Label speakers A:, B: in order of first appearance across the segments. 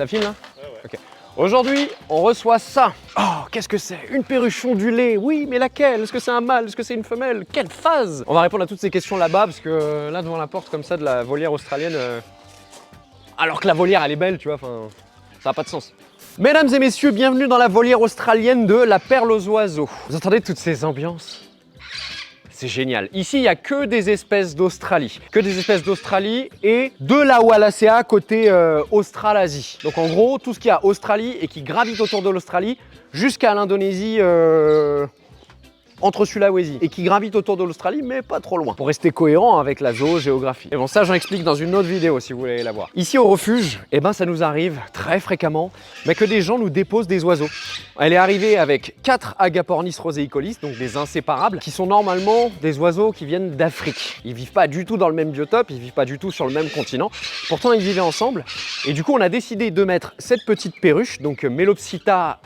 A: Ça filme là? Ouais. Ok. Aujourd'hui, on reçoit ça. Oh, qu'est-ce que c'est? Une perruche ondulée. Oui, mais laquelle? Est-ce que c'est un mâle? Est-ce que c'est une femelle? Quelle phase? On va répondre à toutes ces questions là-bas parce que là, devant la porte comme ça de la volière australienne, alors que la volière, elle est belle, tu vois, enfin, ça n'a pas de sens. Mesdames et messieurs, bienvenue dans la volière australienne de la Perle aux oiseaux. Vous entendez toutes ces ambiances? C'est génial. Ici, il n'y a que des espèces d'Australie. Que des espèces d'Australie et de la Wallacea côté Australasie. Donc en gros, tout ce qu'il y a Australie et qui gravite autour de l'Australie jusqu'à l'Indonésie entre Sulawesi et qui gravite autour de l'Australie, mais pas trop loin, pour rester cohérent avec la zoogéographie. Et bon, ça, j'en explique dans une autre vidéo si vous voulez la voir. Ici au refuge, eh ben, ça nous arrive très fréquemment, mais que des gens nous déposent des oiseaux. Elle est arrivée avec 4 Agapornis roséicolis, donc des inséparables, qui sont normalement des oiseaux qui viennent d'Afrique. Ils vivent pas du tout dans le même biotope, ils vivent pas du tout sur le même continent. Pourtant, ils vivaient ensemble. Et du coup, on a décidé de mettre cette petite perruche, donc Melopsita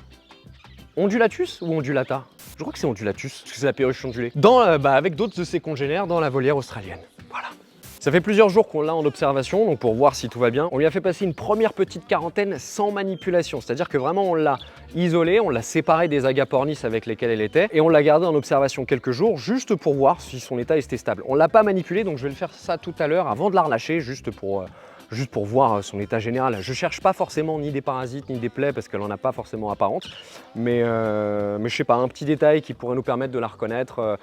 A: ondulatus ou ondulata? Je crois que c'est ondulatus, parce que c'est la perruche ondulée. Avec d'autres de ses congénères dans la volière australienne. Voilà. Ça fait plusieurs jours qu'on l'a en observation, donc pour voir si tout va bien. On lui a fait passer une première petite quarantaine sans manipulation. C'est-à-dire que vraiment on l'a isolée, on l'a séparée des agapornis avec lesquels elle était, et on l'a gardée en observation quelques jours, juste pour voir si son état était stable. On l'a pas manipulée, donc je vais le faire ça tout à l'heure avant de la relâcher, juste pour voir son état général. Je cherche pas forcément ni des parasites ni des plaies parce qu'elle en a pas forcément apparentes, mais je sais pas, un petit détail qui pourrait nous permettre de la reconnaître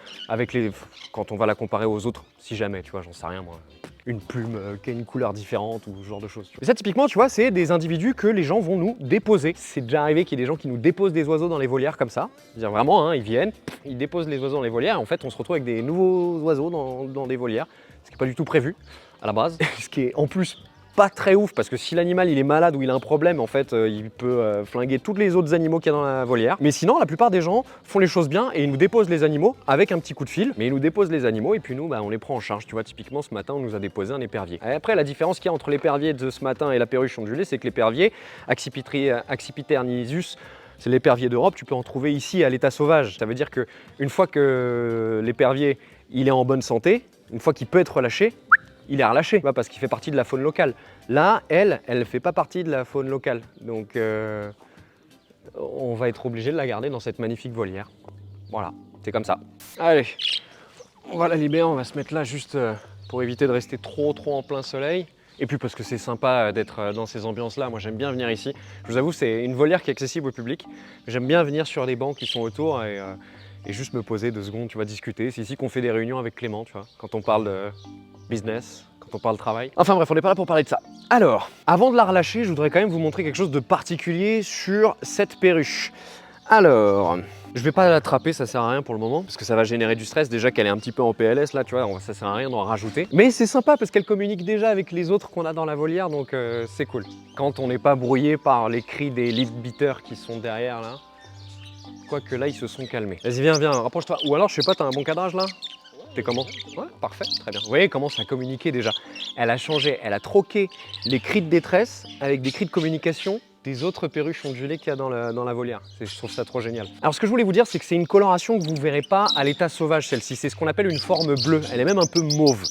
A: quand on va la comparer aux autres, si jamais, tu vois, j'en sais rien moi. Une plume qui a une couleur différente ou ce genre de choses. Et ça typiquement, tu vois, c'est des individus que les gens vont nous déposer. C'est déjà arrivé qu'il y ait des gens qui nous déposent des oiseaux dans les volières comme ça. C'est-à-dire vraiment, hein, ils viennent, ils déposent les oiseaux dans les volières et en fait on se retrouve avec des nouveaux oiseaux dans des volières, ce qui n'est pas du tout prévu à la base. Ce qui est en plus pas très ouf parce que si l'animal il est malade ou il a un problème, en fait il peut flinguer tous les autres animaux qu'il y a dans la volière. Mais sinon la plupart des gens font les choses bien et ils nous déposent les animaux avec un petit coup de fil, mais ils nous déposent les animaux et puis nous on les prend en charge. Tu vois, typiquement ce matin on nous a déposé un épervier. Et après la différence qu'il y a entre l'épervier de ce matin et la perruche ondulée, c'est que l'épervier Accipiter nisus, c'est l'épervier d'Europe, tu peux en trouver ici à l'état sauvage. Ça veut dire que une fois que l'épervier il est en bonne santé, une fois qu'il peut être relâché, il est relâché, parce qu'il fait partie de la faune locale. Là, elle ne fait pas partie de la faune locale. Donc, on va être obligé de la garder dans cette magnifique volière. Voilà, c'est comme ça. Allez, on va la libérer, on va se mettre là juste pour éviter de rester trop en plein soleil. Et puis parce que c'est sympa d'être dans ces ambiances-là. Moi, j'aime bien venir ici. Je vous avoue, c'est une volière qui est accessible au public. J'aime bien venir sur les bancs qui sont autour et juste me poser 2 secondes, tu vois, discuter. C'est ici qu'on fait des réunions avec Clément, tu vois, quand on parle de business, quand on parle travail. Enfin bref, on n'est pas là pour parler de ça. Alors, avant de la relâcher, je voudrais quand même vous montrer quelque chose de particulier sur cette perruche. Alors, je vais pas l'attraper, ça sert à rien pour le moment, parce que ça va générer du stress. Déjà qu'elle est un petit peu en PLS là, tu vois, ça sert à rien d'en rajouter. Mais c'est sympa parce qu'elle communique déjà avec les autres qu'on a dans la volière, donc c'est cool. Quand on n'est pas brouillé par les cris des lift beaters qui sont derrière là. Quoique là, ils se sont calmés. Vas-y, viens, rapproche-toi. Ou alors, je sais pas, t'as un bon cadrage là? T'es comment? Ouais, parfait, très bien. Vous voyez, elle commence à communiquer déjà. Elle a changé, elle a troqué les cris de détresse avec des cris de communication des autres perruches ondulées qu'il y a dans la volière. Je trouve ça trop génial. Alors ce que je voulais vous dire, c'est que c'est une coloration que vous ne verrez pas à l'état sauvage, celle-ci. C'est ce qu'on appelle une forme bleue. Elle est même un peu mauve.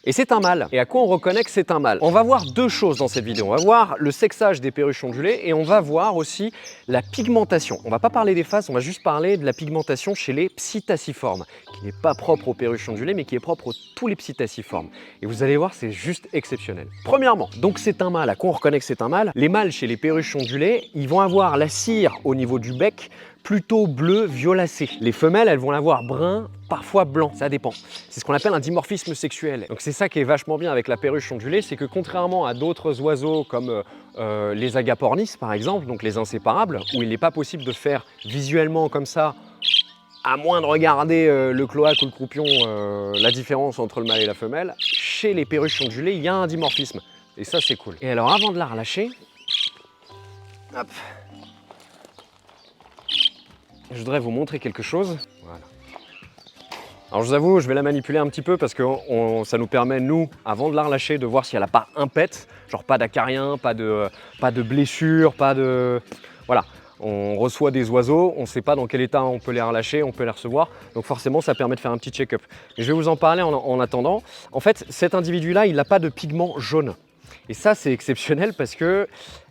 A: Et c'est un mâle. Et à quoi on reconnaît que c'est un mâle? On va voir 2 choses dans cette vidéo. On va voir le sexage des perruches ondulées et on va voir aussi la pigmentation. On va pas parler des faces, on va juste parler de la pigmentation chez les psittaciformes, qui n'est pas propre aux perruches ondulées, mais qui est propre à tous les psittaciformes. Et vous allez voir, c'est juste exceptionnel. Premièrement, donc c'est un mâle. À quoi on reconnaît que c'est un mâle? Les mâles chez les perruches ondulées, ils vont avoir la cire au niveau du bec plutôt bleu violacé. Les femelles, elles vont l'avoir brun, parfois blanc, ça dépend. C'est ce qu'on appelle un dimorphisme sexuel. Donc c'est ça qui est vachement bien avec la perruche ondulée, c'est que contrairement à d'autres oiseaux comme les agapornis par exemple, donc les inséparables, où il n'est pas possible de faire visuellement comme ça, à moins de regarder le cloaque ou le croupion, la différence entre le mâle et la femelle, chez les perruches ondulées, il y a un dimorphisme. Et ça, c'est cool. Et alors avant de la relâcher, hop, je voudrais vous montrer quelque chose. Voilà. Alors je vous avoue, je vais la manipuler un petit peu parce que ça nous permet, nous, avant de la relâcher, de voir si elle n'a pas un pet, genre pas d'acarien, pas de blessure, pas de... Voilà, on reçoit des oiseaux, on ne sait pas dans quel état on peut les relâcher, on peut les recevoir, donc forcément ça permet de faire un petit check-up. Je vais vous en parler en attendant. En fait, cet individu-là, il n'a pas de pigment jaune. Et ça, c'est exceptionnel parce que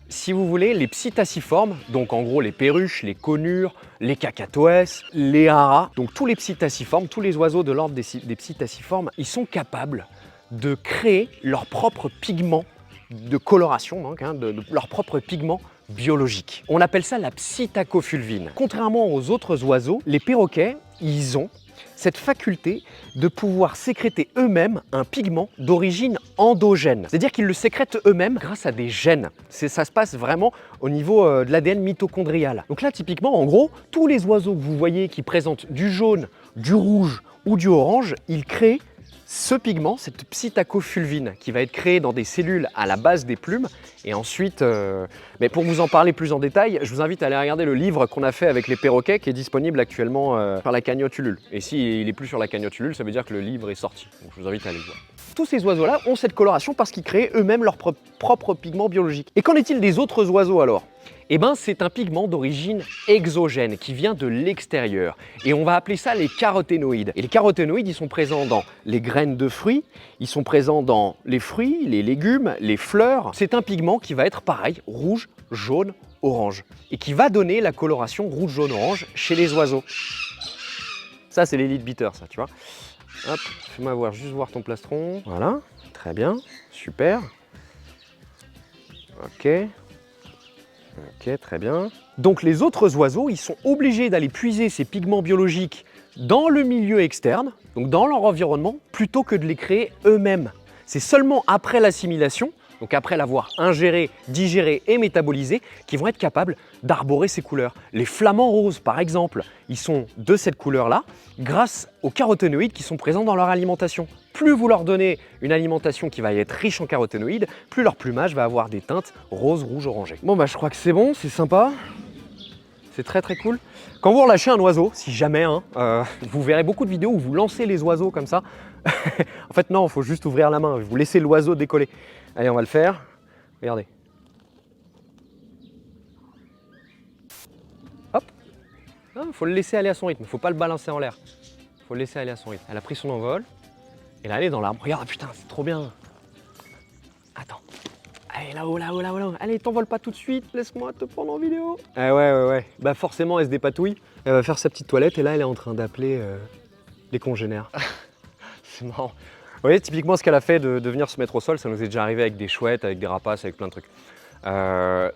A: si vous voulez, les psittaciformes, donc en gros les perruches, les conures, les cacatoès, les haras, donc tous les psittaciformes, tous les oiseaux de l'ordre des psittaciformes, ils sont capables de créer leur propre pigment de coloration, donc, de leur propre pigment biologique. On appelle ça la psittacofulvine. Contrairement aux autres oiseaux, les perroquets, ils ont cette faculté de pouvoir sécréter eux-mêmes un pigment d'origine endogène. C'est-à-dire qu'ils le sécrètent eux-mêmes grâce à des gènes. Ça se passe vraiment au niveau de l'ADN mitochondrial. Donc là, typiquement, en gros, tous les oiseaux que vous voyez qui présentent du jaune, du rouge ou du orange, ils créent ce pigment, cette psittacofulvine, qui va être créée dans des cellules à la base des plumes. Et ensuite, mais pour vous en parler plus en détail, je vous invite à aller regarder le livre qu'on a fait avec les perroquets, qui est disponible actuellement sur la cagnotte Ulule. Et s'il n'est plus sur la cagnotte Ulule, ça veut dire que le livre est sorti. Donc je vous invite à aller le voir. Tous ces oiseaux-là ont cette coloration parce qu'ils créent eux-mêmes leur propre pigment biologique. Et qu'en est-il des autres oiseaux alors ? Eh bien, c'est un pigment d'origine exogène qui vient de l'extérieur. Et on va appeler ça les caroténoïdes. Et les caroténoïdes, ils sont présents dans les graines de fruits, ils sont présents dans les fruits, les légumes, les fleurs. C'est un pigment qui va être pareil, rouge, jaune, orange. Et qui va donner la coloration rouge, jaune, orange chez les oiseaux. Ça, c'est les leadbeaters, ça, tu vois. Hop, fais-moi juste voir ton plastron. Voilà, très bien, super. Ok. Ok, très bien. Donc les autres oiseaux, ils sont obligés d'aller puiser ces pigments biologiques dans le milieu externe, donc dans leur environnement, plutôt que de les créer eux-mêmes. C'est seulement après l'assimilation, donc après l'avoir ingéré, digéré et métabolisé, qu'ils vont être capables d'arborer ces couleurs. Les flamants roses, par exemple, ils sont de cette couleur-là grâce aux caroténoïdes qui sont présents dans leur alimentation. Plus vous leur donnez une alimentation qui va être riche en caroténoïdes, plus leur plumage va avoir des teintes rose, rouge, orangé. Bon bah je crois que c'est bon, c'est sympa. C'est très très cool. Quand vous relâchez un oiseau, si jamais, vous verrez beaucoup de vidéos où vous lancez les oiseaux comme ça. En fait non, il faut juste ouvrir la main, vous laissez l'oiseau décoller. Allez, on va le faire. Regardez. Hop. Il faut le laisser aller à son rythme, il ne faut pas le balancer en l'air. Il faut le laisser aller à son rythme. Elle a pris son envol. Et là, elle est dans l'arbre. Regarde, putain, c'est trop bien. Attends. Allez, là-haut, là-haut, là-haut, là-haut. Allez, t'envole pas tout de suite. Laisse-moi te prendre en vidéo. Ah ouais. Bah forcément, elle se dépatouille. Elle va faire sa petite toilette et là, elle est en train d'appeler les congénères. C'est marrant. Vous voyez, typiquement, ce qu'elle a fait de venir se mettre au sol, ça nous est déjà arrivé avec des chouettes, avec des rapaces, avec plein de trucs.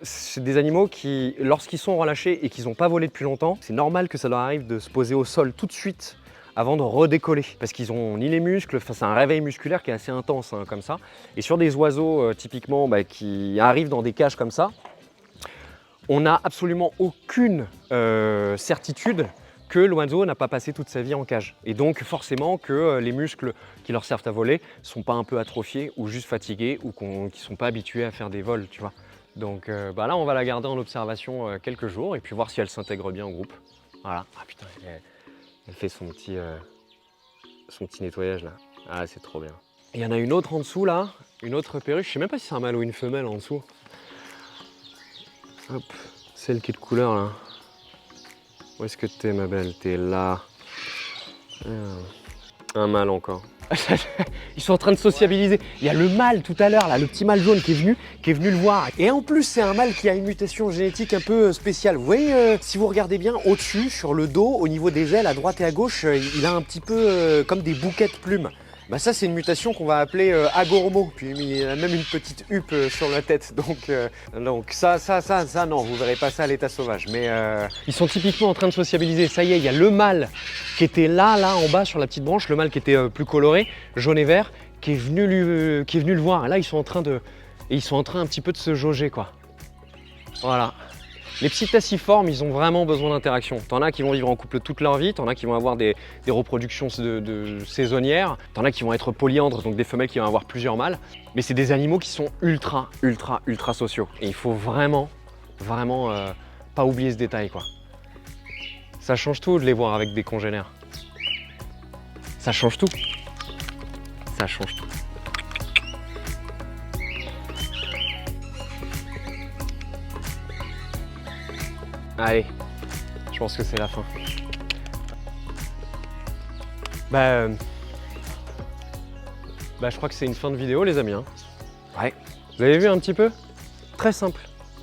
A: C'est des animaux qui, lorsqu'ils sont relâchés et qu'ils n'ont pas volé depuis longtemps, c'est normal que ça leur arrive de se poser au sol tout de suite avant de redécoller, parce qu'ils ont ni les muscles, enfin, c'est un réveil musculaire qui est assez intense comme ça. Et sur des oiseaux typiquement qui arrivent dans des cages comme ça, on n'a absolument aucune certitude que l'oiseau n'a pas passé toute sa vie en cage. Et donc forcément que les muscles qui leur servent à voler ne sont pas un peu atrophiés ou juste fatigués ou qui ne sont pas habitués à faire des vols, tu vois. Donc là, on va la garder en observation quelques jours et puis voir si elle s'intègre bien au groupe. Voilà. Ah putain, elle fait son petit nettoyage là. Ah, c'est trop bien. Et il y en a une autre en dessous là, une autre perruche. Je sais même pas si c'est un mâle ou une femelle en dessous. Hop, celle qui est de couleur là. Où est-ce que t'es ma belle? T'es là. Un mâle encore. Ils sont en train de sociabiliser. Il y a le mâle tout à l'heure, là, le petit mâle jaune qui est venu le voir. Et en plus, c'est un mâle qui a une mutation génétique un peu spéciale. Vous voyez, si vous regardez bien, au-dessus, sur le dos, au niveau des ailes, à droite et à gauche, il a un petit peu comme des bouquets de plumes. Bah ça, c'est une mutation qu'on va appeler agormo. Puis il a même une petite huppe sur la tête. Donc ça, non, vous verrez pas ça à l'état sauvage. Mais ils sont typiquement en train de sociabiliser. Ça y est, il y a le mâle qui était là, en bas sur la petite branche, le mâle qui était plus coloré, jaune et vert, qui est venu le voir. Et là, ils sont en train un petit peu de se jauger, quoi. Voilà. Les psittaciformes, ils ont vraiment besoin d'interaction. T'en as qui vont vivre en couple toute leur vie, t'en as qui vont avoir des reproductions saisonnières, t'en as qui vont être polyandres, donc des femelles qui vont avoir plusieurs mâles. Mais c'est des animaux qui sont ultra sociaux. Et il faut vraiment pas oublier ce détail, quoi. Ça change tout de les voir avec des congénères. Ça change tout. Ça change tout. Allez, je pense que c'est la fin. Bah, je crois que c'est une fin de vidéo, les amis. Ouais. Vous avez vu un petit peu? Très simple.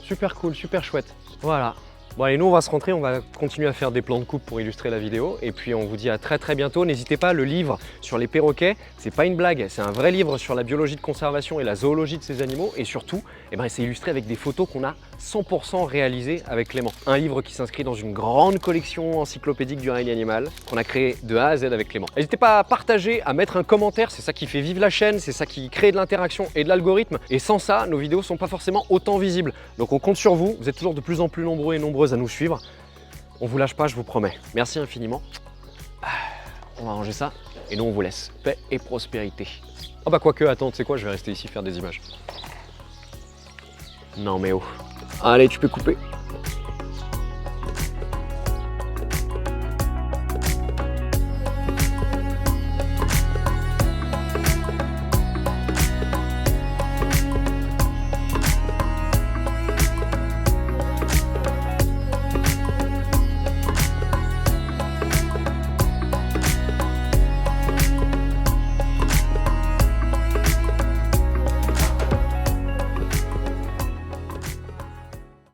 A: super cool, super chouette. Voilà. Bon allez, nous on va se rentrer, on va continuer à faire des plans de coupe pour illustrer la vidéo et puis on vous dit à très bientôt. N'hésitez pas, le livre sur les perroquets, c'est pas une blague, c'est un vrai livre sur la biologie de conservation et la zoologie de ces animaux et surtout, c'est illustré avec des photos qu'on a 100% réalisées avec Clément. Un livre qui s'inscrit dans une grande collection encyclopédique du règne animal qu'on a créé de A à Z avec Clément. N'hésitez pas à partager, à mettre un commentaire, c'est ça qui fait vivre la chaîne, c'est ça qui crée de l'interaction et de l'algorithme et sans ça, nos vidéos sont pas forcément autant visibles. Donc on compte sur vous, vous êtes toujours de plus en plus nombreux et nombreuses à nous suivre. On vous lâche pas, je vous promets. Merci infiniment. On va ranger ça et nous on vous laisse. Paix et prospérité. Ah bah quoique, attends, tu sais quoi, je vais rester ici faire des images. Non mais oh. Allez, tu peux couper.